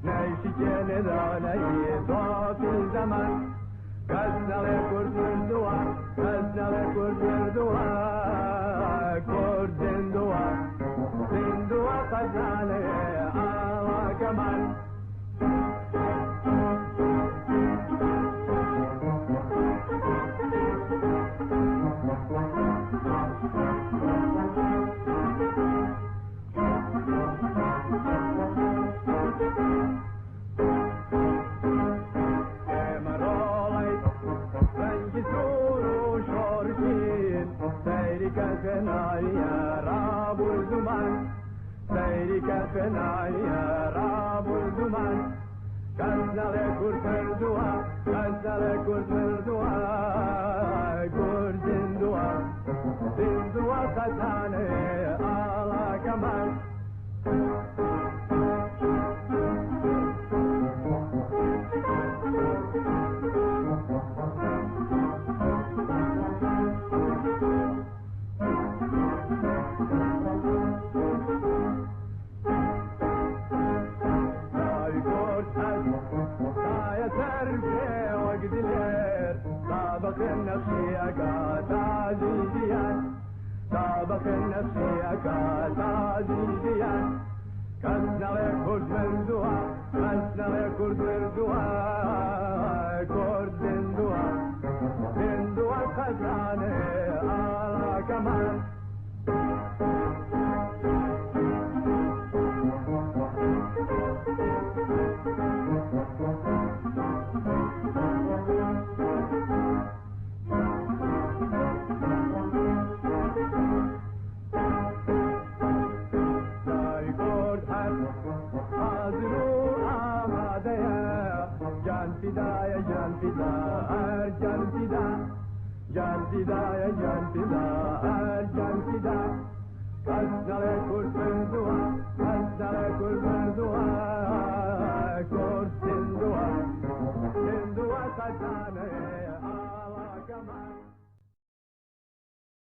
نشکن دانه باقی زمان کسنال کردندوا کسنال کردندوا کردندوا زندوا خزانه آوا کمان فنايا راب الزمان سيرك فنايا راب الزمان كسنا لكل فردوا كسنا لكل فردوا كل زندوا زندوا خزانة على كمان النفسي أكاد عزيزيان سابق النفسي أكاد عزيزيان كسنا لكرد من دوا كسنا لكرد من دوا كرد من دوا من دوا خزانة على كمان فدايا جان فدا جان فدا جان فدا جان فدا جان فدا كسر